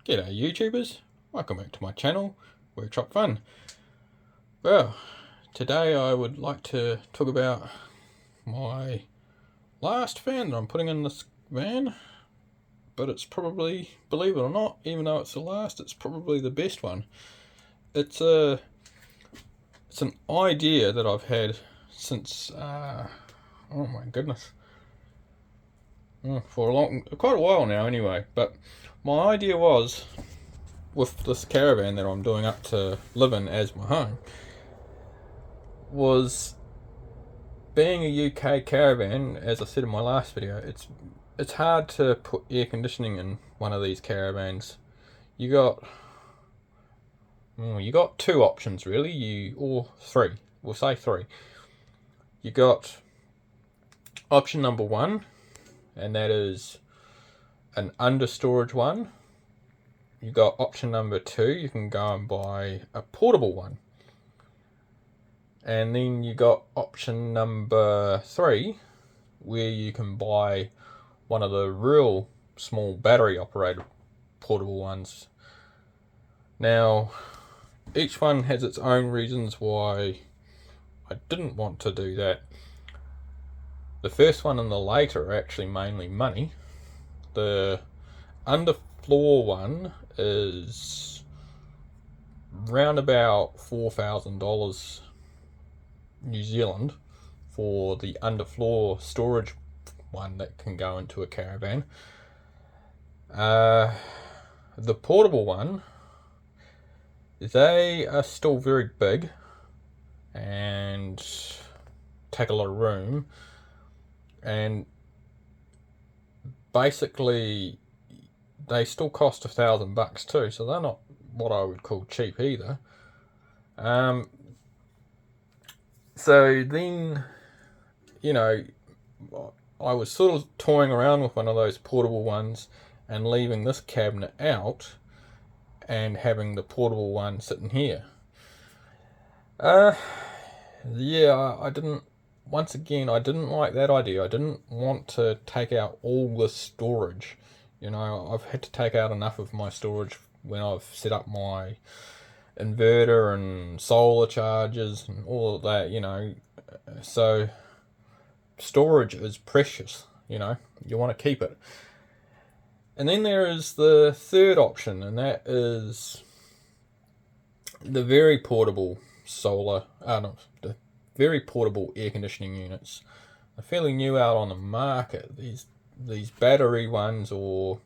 G'day YouTubers, welcome back to my channel, Workshop Fun. Well, today I would like to talk about my last fan that I'm putting in this van, but it's probably, believe it or not, even though it's the last, it's probably the best one. It's an idea that I've had since, oh my goodness, for quite a while now anyway, but my idea was, with this caravan that I'm doing up to live in as my home, was being a UK caravan. As I said in my last video, it's hard to put air conditioning in one of these caravans. You got two options really, or three. We'll say three. You got option number one, and that is an under storage one. You got option number two, you can go and buy a portable one. And then you got option number three, where you can buy one of the real small battery operated portable ones. Now, each one has its own reasons why I didn't want to do that. The first one and the later are actually mainly money. The underfloor one is round about $4,000 New Zealand for the underfloor storage one that can go into a caravan. The portable one, they are still very big and take a lot of room, and basically they still cost $1,000 too, so they're not what I would call cheap either. So then, I was sort of toying around with one of those portable ones and leaving this cabinet out and having the portable one sitting here. I didn't like that idea. I didn't want to take out all the storage. I've had to take out enough of my storage when I've set up my inverter and solar chargers and all of that, so storage is precious, you want to keep it. And then there is the third option, and that is the very portable the very portable air conditioning units. They're fairly new out on the market, these battery ones, or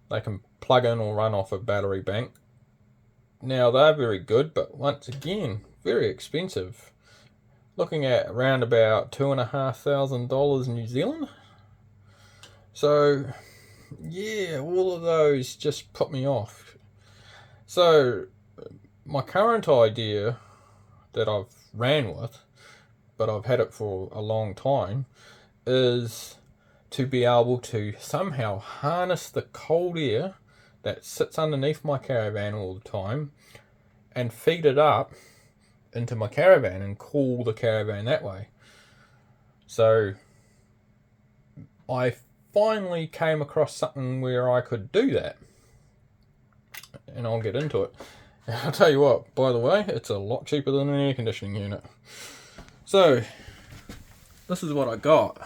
they can plug in or run off a battery bank. Now, they're very good, but once again, very expensive. Looking at around about $2,500 New Zealand. So, yeah, all of those just put me off. So, my current idea that I've ran with, but I've had it for a long time, is to be able to somehow harness the cold air that sits underneath my caravan all the time and feed it up into my caravan and cool the caravan that way. So I finally came across something where I could do that, and I'll get into it. And I'll tell you what, by the way, it's a lot cheaper than an air conditioning unit. So this is what I got.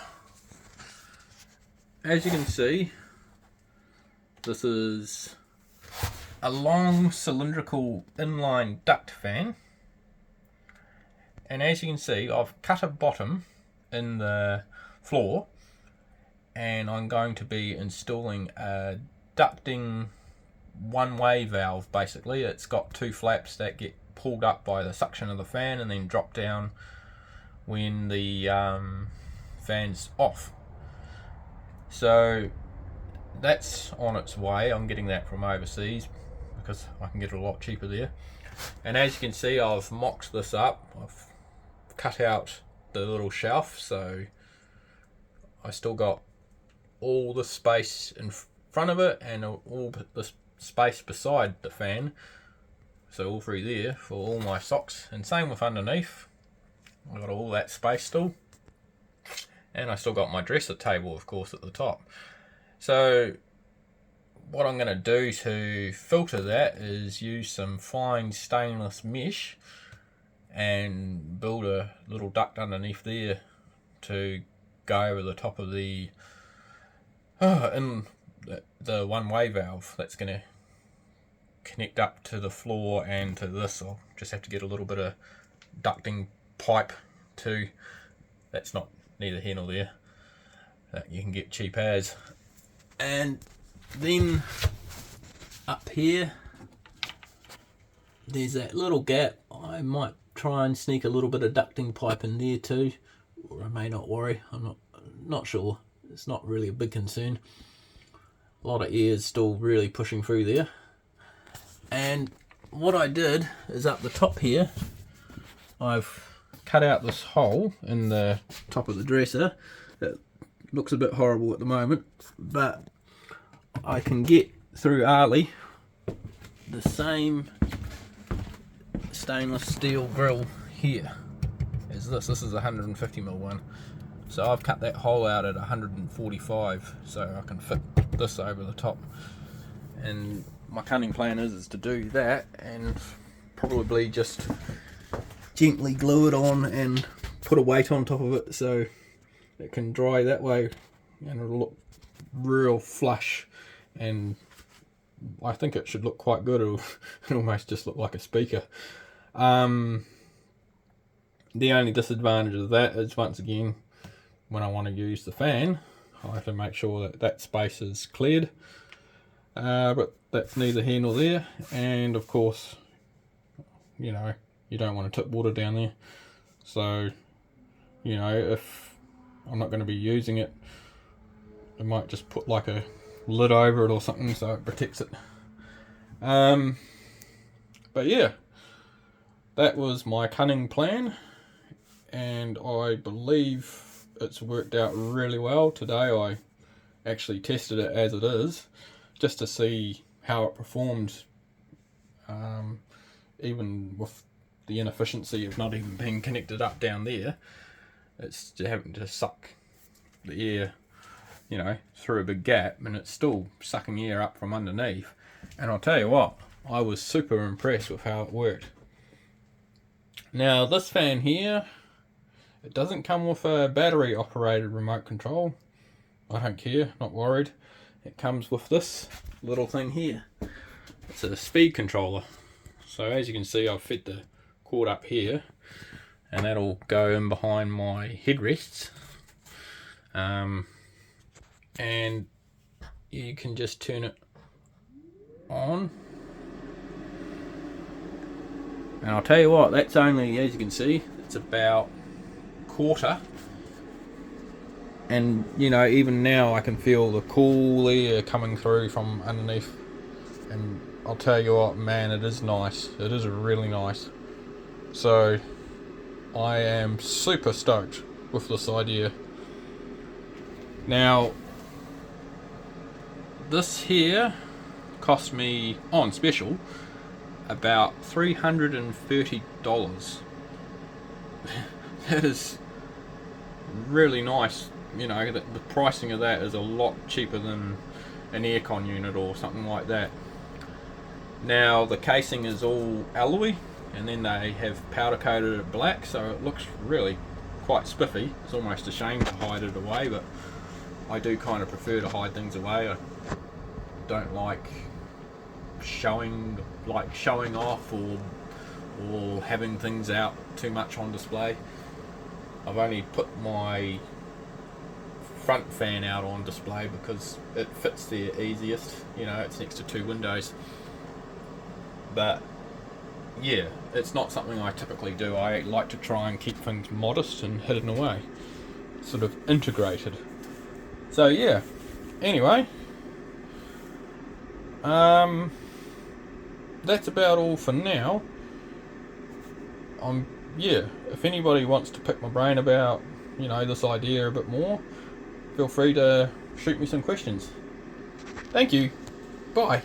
As you can see, this is a long cylindrical inline duct fan, and as you can see, I've cut a bottom in the floor, and I'm going to be installing a ducting one-way valve. Basically, it's got two flaps that get pulled up by the suction of the fan and then drop down when the fan's off. So that's on its way. I'm getting that from overseas because I can get it a lot cheaper there. And as you can see, I've mocked this up. I've cut out the little shelf, so I still got all the space in front of it and all the space beside the fan, so all through there for all my socks, and same with underneath. I got all that space still, and I still got my dresser table, of course, at the top. So what I'm going to do to filter that is use some fine stainless mesh and build a little duct underneath there to go over the top of the the one-way valve that's going to connect up to the floor and to this. I'll just have to get a little bit of ducting pipe too. That's not neither here nor there. That you can get cheap as. And then up here there's that little gap. I might try and sneak a little bit of ducting pipe in there too, or I may not worry. I'm not sure. It's not really a big concern. A lot of air is still really pushing through there. And what I did is up the top here, I've cut out this hole in the top of the dresser. It looks a bit horrible at the moment, but I can get through Ali the same stainless steel grill here as this. This is a 150mm one. So I've cut that hole out at 145 so I can fit this over the top. And my cunning plan is to do that and probably just gently glue it on and put a weight on top of it so it can dry that way, and it'll look real flush, and I think it should look quite good. It'll almost just look like a speaker. The only disadvantage of that is, once again, when I want to use the fan, I have to make sure that that space is cleared. But that's neither here nor there. And of course, you know, you don't want to tip water down there. So, you know, if I'm not going to be using it, I might just put like a lid over it or something so it protects it. But yeah, that was my cunning plan, and I believe it's worked out really well. Today I actually tested it as it is, just to see how it performed, even with the inefficiency of not even being connected up down there. It's just having to suck the air, you know, through a big gap, and it's still sucking air up from underneath. And I'll tell you what, I was super impressed with how it worked. Now this fan here, it doesn't come with a battery operated remote control. I don't care, not worried. It comes with this little thing here. It's a speed controller. So as you can see, I've fed the cord up here, and that'll go in behind my headrests. And you can just turn it on. And I'll tell you what, that's only, as you can see, it's about quarter. And you know, even now I can feel the cool air coming through from underneath. And I'll tell you what, man, it is nice. It is really nice. So I am super stoked with this idea. Now, this here cost me, on special, about $330. That is really nice. You know, the pricing of that is a lot cheaper than an aircon unit or something like that. Now the casing is all alloy, and then they have powder coated it black, so it looks really quite spiffy. It's almost a shame to hide it away, but I do kind of prefer to hide things away. I don't like showing off or having things out too much on display. I've only put my front fan out on display because it fits there easiest. You know, it's next to two windows. But yeah, it's not something I typically do. I like to try and keep things modest and hidden away, sort of integrated. So yeah, anyway, that's about all for now. Yeah, if anybody wants to pick my brain about, you know, this idea a bit more, feel free to shoot me some questions. Thank you. Bye.